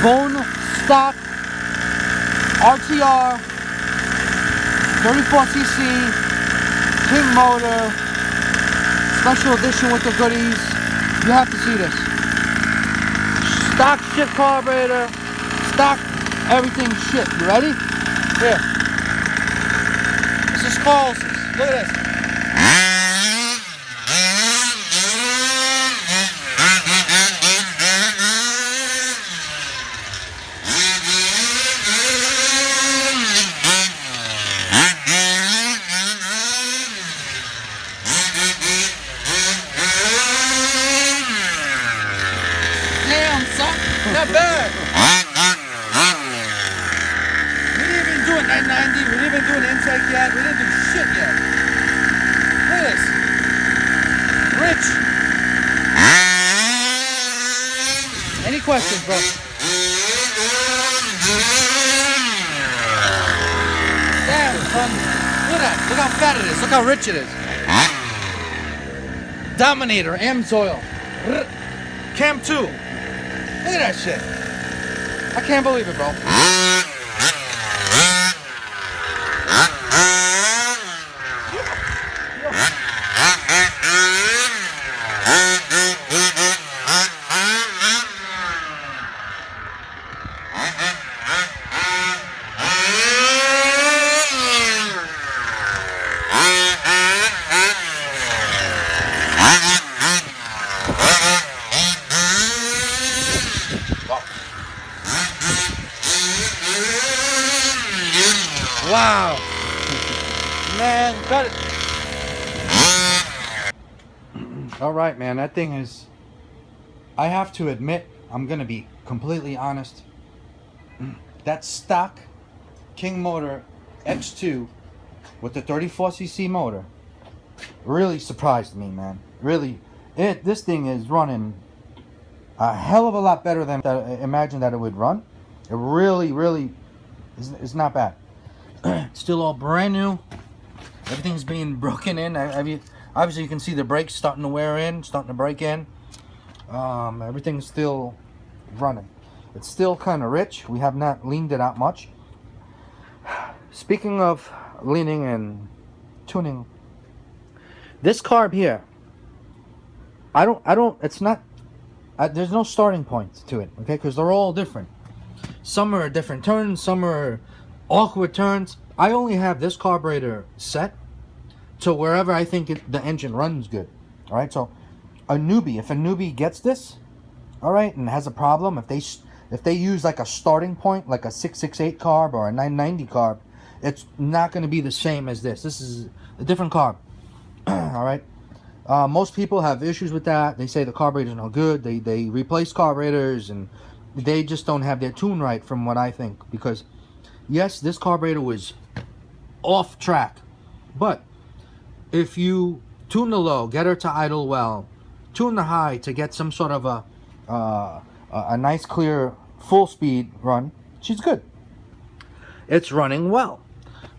bone stock RTR 34cc King motor, special edition with the goodies. You have to see this. Stock shit carburetor, stock everything shit. You ready? Here. This is Carlson's. Look at this. Damn, son. Not bad. We didn't even do a 990. We didn't even do an intake yet. We didn't do shit yet. Look at this. Rich. Any questions, bro? Damn, son. Look at that. Look how fat it is. Look how rich it is. Dominator, Amsoil. Cam 2. Look at that shit. I can't believe it, bro. Wow. Man, got it. All right, man. That thing is... I have to admit, I'm going to be completely honest. That stock King motor X2 with the 34cc motor really surprised me, man. Really. This thing is running a hell of a lot better than I imagined that it would run. It really, really is not bad. It's still all brand new. Everything's being broken in. Obviously, you can see the brakes starting to wear in, starting to break in. Everything's still running. It's still kind of rich. We have not leaned it out much. Speaking of leaning and tuning, this carb here, it's not, there's no starting point to it, okay? Because they're all different. Some are different turns, some are awkward turns. I only have this carburetor set to wherever I think the engine runs good. All right, so if a newbie gets this, all right, and has a problem, if they use like a starting point, like a 668 carb or a 990 carb, it's not going to be the same as this. This is a different carb. All right. Most people have issues with that. They say the carburetor's no good. They replace carburetors and they just don't have their tune right, from what I think, because yes, this carburetor was off track, but if you tune the low, get her to idle well, tune the high to get some sort of a nice clear full speed run, she's good. It's running well.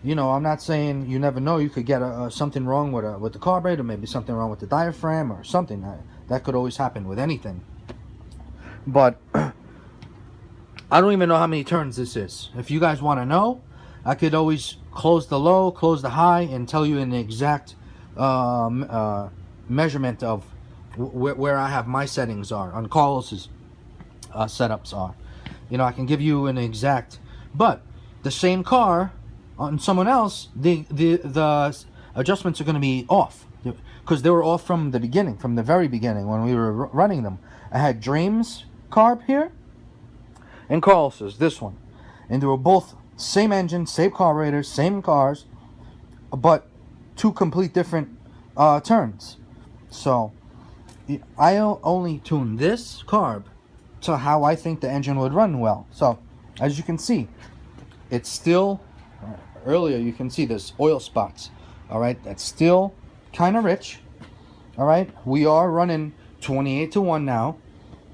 You know, I'm not saying, you never know, you could get something wrong with the carburetor, maybe something wrong with the diaphragm or something. That could always happen with anything. But I don't even know how many turns this is. If you guys want to know, I could always close the low, close the high, and tell you an exact measurement of where I have my settings are, on Carlos's setups are. You know, I can give you an exact, but the same car on someone else, the adjustments are going to be off, because they were off from the beginning, from the very beginning when we were running them. I had Dreams carb here and Carlos's, this one, and they were both same engine, same carburetor, same cars, but two complete different turns. So I only tune this carb to how I think the engine would run well. So as you can see, it's still, earlier you can see there's oil spots. All right, that's still kind of rich. All right, we are running 28-1 now.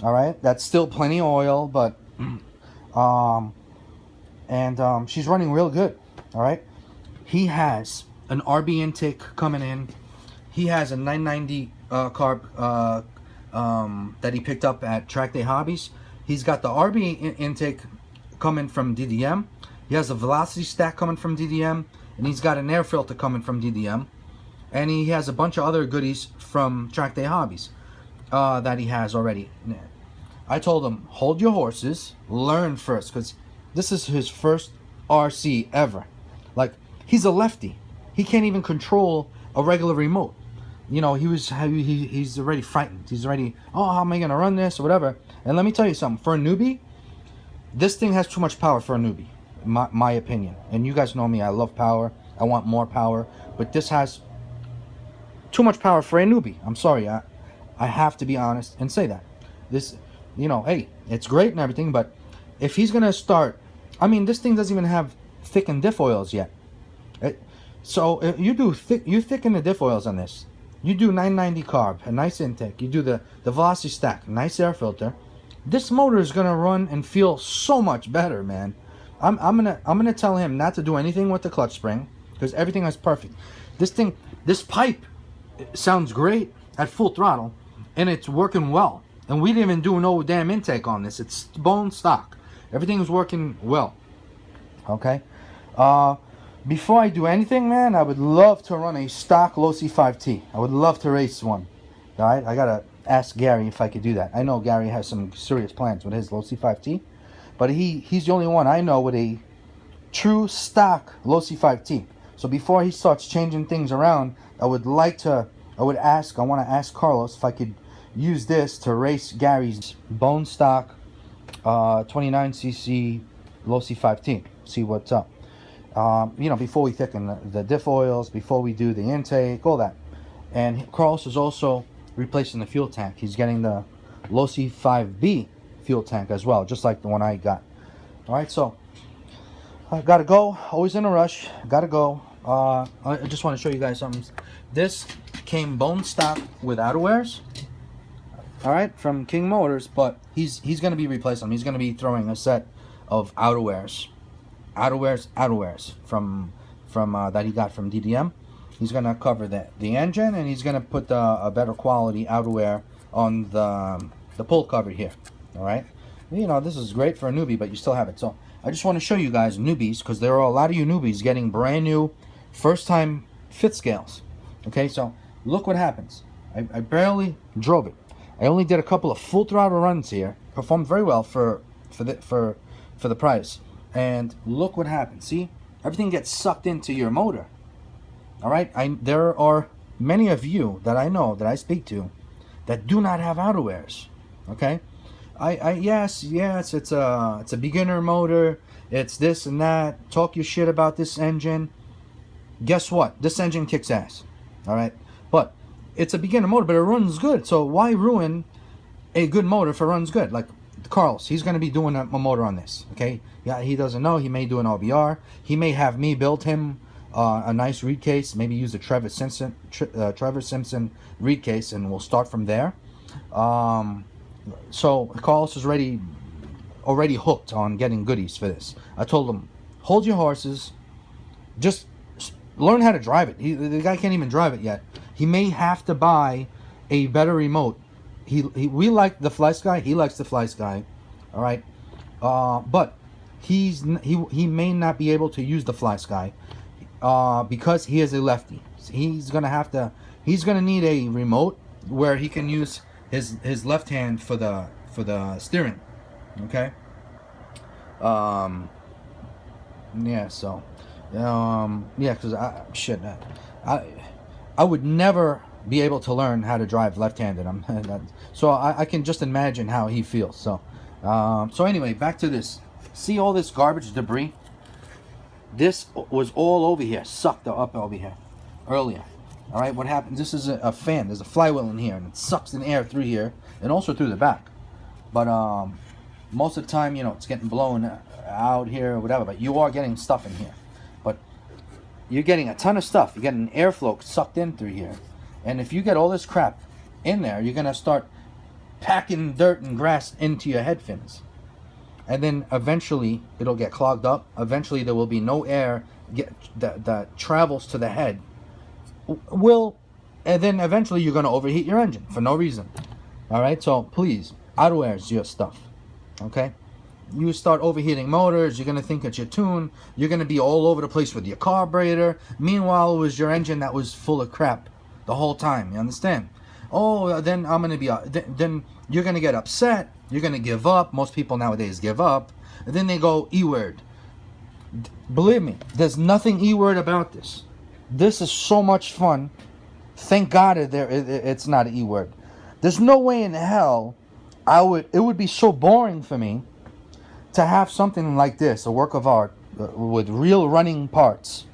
All right, that's still plenty of oil, but she's running real good. All right, he has an RB intake coming in. He has a 990 carb that he picked up at Track Day Hobbies. He's got the RB intake coming from DDM. He has a velocity stack coming from DDM, and he's got an air filter coming from DDM, and he has a bunch of other goodies from Track Day Hobbies that he has already. I told him, hold your horses, learn first, because this is his first RC ever. Like, he's a lefty. He can't even control a regular remote. You know, he's already frightened. He's already, oh, how am I going to run this or whatever. And let me tell you something. For a newbie, this thing has too much power for a newbie, my opinion. And you guys know me. I love power. I want more power. But this has too much power for a newbie. I'm sorry. I have to be honest and say that. This, you know, hey, it's great and everything, but if he's going to start, I mean, this thing doesn't even have thickened diff oils yet. So if you thicken the diff oils on this. You do 990 carb, a nice intake. You do the velocity stack, nice air filter. This motor is gonna run and feel so much better, man. I'm gonna tell him not to do anything with the clutch spring because everything is perfect. This pipe sounds great at full throttle, and it's working well. And we didn't even do no damn intake on this. It's bone stock. Everything is working well. Okay. Before I do anything, man, I would love to run a stock Low C5T. I would love to race one. All right, I gotta ask Gary if I could do that. I know Gary has some serious plans with his Low C5T, but he's the only one I know with a true stock Low C5T. So before he starts changing things around, I want to ask Carlos if I could use this to race Gary's bone stock 29cc Low C5T. See what's up. You know, before we thicken the diff oils, before we do the intake, all that. And Carlos is also replacing the fuel tank. He's getting the Low C5B fuel tank as well, just like the one I got. All right, so I gotta go. Always in a rush. Gotta go. I just want to show you guys something. This came bone stock with outerwears. All right, from King Motors, but he's gonna be replacing them. He's gonna be throwing a set of outerwears from that he got from DDM. He's gonna cover the engine, and he's gonna put a better quality outerwear on the pull cover here. All right, you know, this is great for a newbie, but you still have it. So I just want to show you guys newbies, because there are a lot of you newbies getting brand new first time fifth scales. Okay, so look what happens. I barely drove it. I only did a couple of full throttle runs here. Performed very well for the price. And look what happens. See, everything gets sucked into your motor. All right, there are many of you that I know, that I speak to, that do not have outerwears. Okay, yes, it's a beginner motor. It's this and that. Talk your shit about this engine. Guess what? This engine kicks ass. All right, but it's a beginner motor, but it runs good. So why ruin a good motor if it runs good? Like Carlos, he's going to be doing a motor on this. Okay, yeah, he doesn't know. He may do an RBR. He may have me build him a nice reed case. Maybe use the Trevor Simpson reed case, and we'll start from there. So Carlos is already hooked on getting goodies for this. I told him, hold your horses, just learn how to drive it. The guy can't even drive it yet. He may have to buy a better remote. We like the Fly Sky. He likes the Fly Sky. All right, but he may not be able to use the Fly Sky because he is a lefty. He's gonna need a remote where he can use his left hand for the steering. Okay. Yeah. So. Yeah, because I would never be able to learn how to drive left-handed. So I can just imagine how he feels. So anyway, back to this. See all this garbage debris? This was all over here, sucked up over here earlier. All right, what happens? This is a fan. There's a flywheel in here, and it sucks in air through here and also through the back. But most of the time, you know, it's getting blown out here or whatever. But you are getting stuff in here. But you're getting a ton of stuff. You're getting airflow sucked in through here. And if you get all this crap in there, you're going to start packing dirt and grass into your head fins. And then eventually it'll get clogged up. Eventually there will be no air that travels to the head. And then eventually you're going to overheat your engine for no reason. All right, so please, outerwear is your stuff. Okay? You start overheating motors, you're going to think it's your tune, you're going to be all over the place with your carburetor. Meanwhile, it was your engine that was full of crap the whole time. You understand? Oh, then I'm going to be, then you're going to get upset, you're going to give up. Most people nowadays give up. And then they go E-word. Believe me, there's nothing E-word about this. This is so much fun. Thank God it's not an E-word. There's no way in hell it would be so boring for me to have something like this, a work of art, with real running parts,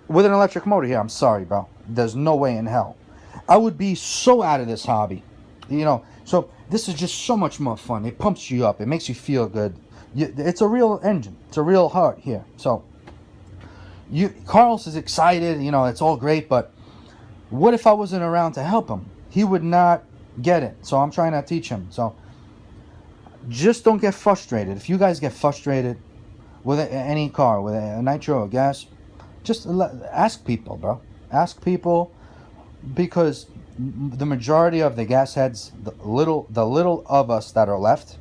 with an electric motor here. I'm sorry, bro. There's no way in hell. I would be so out of this hobby. So this is just so much more fun. It pumps you up. It makes you feel good. It's a real engine. It's a real heart here. So Carlos is excited. It's all great, but what if I wasn't around to help him? He would not get it. So I'm trying to teach him. So just don't get frustrated. If you guys get frustrated with any car, with a nitro or gas, just ask people, bro. Ask people, because the majority of the gas heads, the little of us that are left,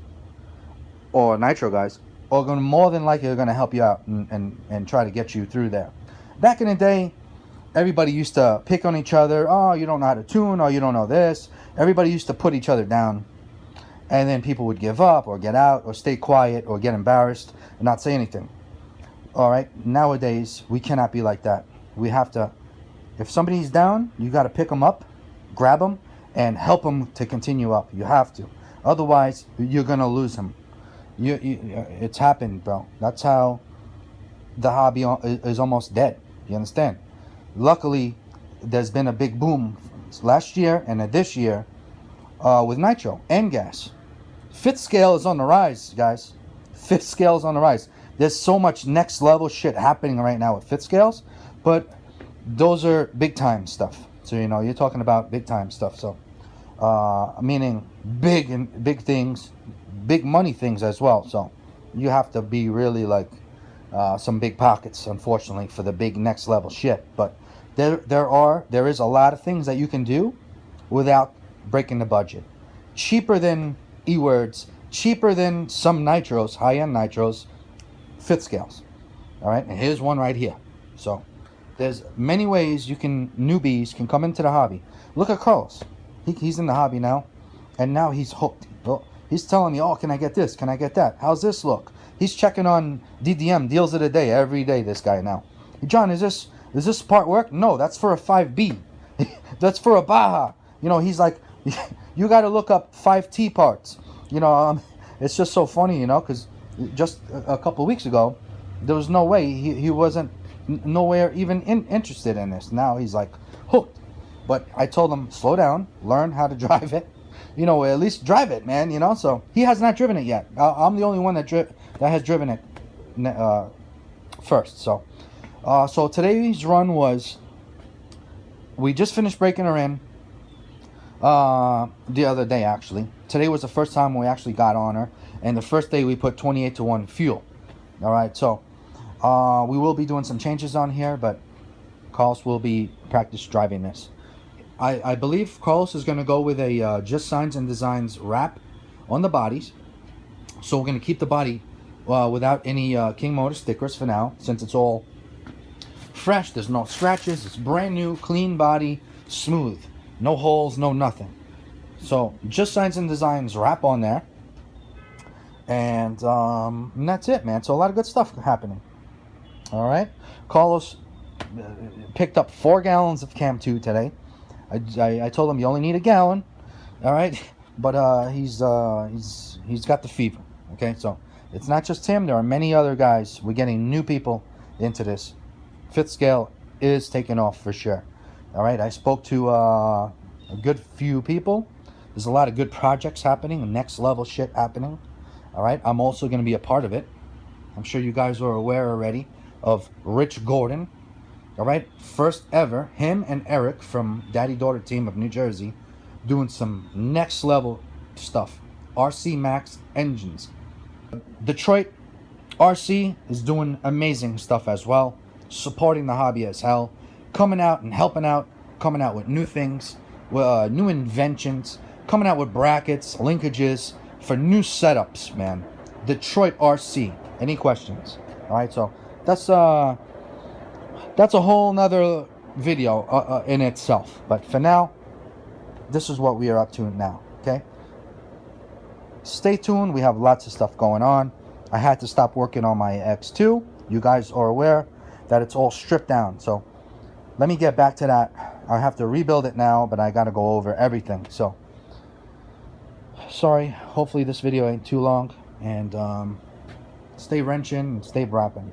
or nitro guys, are going to more than likely going to help you out and try to get you through there. Back in the day, everybody used to pick on each other. Oh, you don't know how to tune. Oh, you don't know this. Everybody used to put each other down. And then people would give up or get out or stay quiet or get embarrassed and not say anything. All right. Nowadays, we cannot be like that. We have to, if somebody's down, you got to pick them up, grab them, and help them to continue up. You have to. Otherwise, you're going to lose them. It's happened, bro. That's how the hobby is almost dead. You understand? Luckily, there's been a big boom last year and this year with nitro and gas. Fifth scale is on the rise, guys. Fifth scale is on the rise. There's so much next level shit happening right now with fifth scales, but those are big time stuff. So you're talking about big time stuff. So meaning big things, big money things as well. So you have to be really like some big pockets, unfortunately, for the big next level shit. But there is a lot of things that you can do without breaking the budget. Cheaper than E-words, cheaper than some nitros, high-end nitros, fifth scales. All right, and here's one right here. So there's many ways newbies can come into the hobby. Look at Carlos. He's in the hobby now, and now he's hooked. Well, he's telling me, oh, can I get this? Can I get that? How's this look? He's checking on DDM, deals of the day, every day, this guy now. John, is this part work? No, that's for a 5B. That's for a Baja. He's like, you got to look up 5T parts. It's just so funny, because just a couple of weeks ago, there was no way he wasn't nowhere even interested in this. Now he's like hooked. But I told him, slow down, learn how to drive it. At least drive it, man. So he has not driven it yet. I'm the only one that has driven it first. So today's run was, we just finished breaking her in the other day, actually. Today was the first time we actually got on her, and the first day we put 28-to-1 fuel. All right, so we will be doing some changes on here, but Carlos will be practice driving this. I believe Carlos is going to go with a Just Signs and Designs wrap on the bodies. So we're going to keep the body without any King Motor stickers for now, since it's all fresh. There's no scratches. It's brand new, clean body, smooth. No holes, no nothing. So Just Signs and Designs wrap on there. And that's it, man. So a lot of good stuff happening. All right. Carlos picked up 4 gallons of Cam 2 today. I told him you only need a gallon. All right. But he's got the fever. Okay. So it's not just him. There are many other guys. We're getting new people into this. Fifth scale is taking off for sure. All right. I spoke to a good few people. There's a lot of good projects happening. Next level shit happening. All right. I'm also going to be a part of it. I'm sure you guys are aware already of Rich Gordon. All right. First ever, him and Eric from Daddy Daughter Team of New Jersey doing some next level stuff. RC Max engines. Detroit RC is doing amazing stuff as well. Supporting the hobby as hell. Coming out and helping out. Coming out with new things. New inventions. Coming out with brackets, linkages, for new setups, man. Detroit RC. Any questions? All right, so that's a whole nother video in itself. But for now, this is what we are up to now. Okay. Stay tuned. We have lots of stuff going on. I had to stop working on my X2. You guys are aware that it's all stripped down. So let me get back to that. I have to rebuild it now, but I got to go over everything. So sorry. Hopefully this video ain't too long. And stay wrenching and stay wrapping.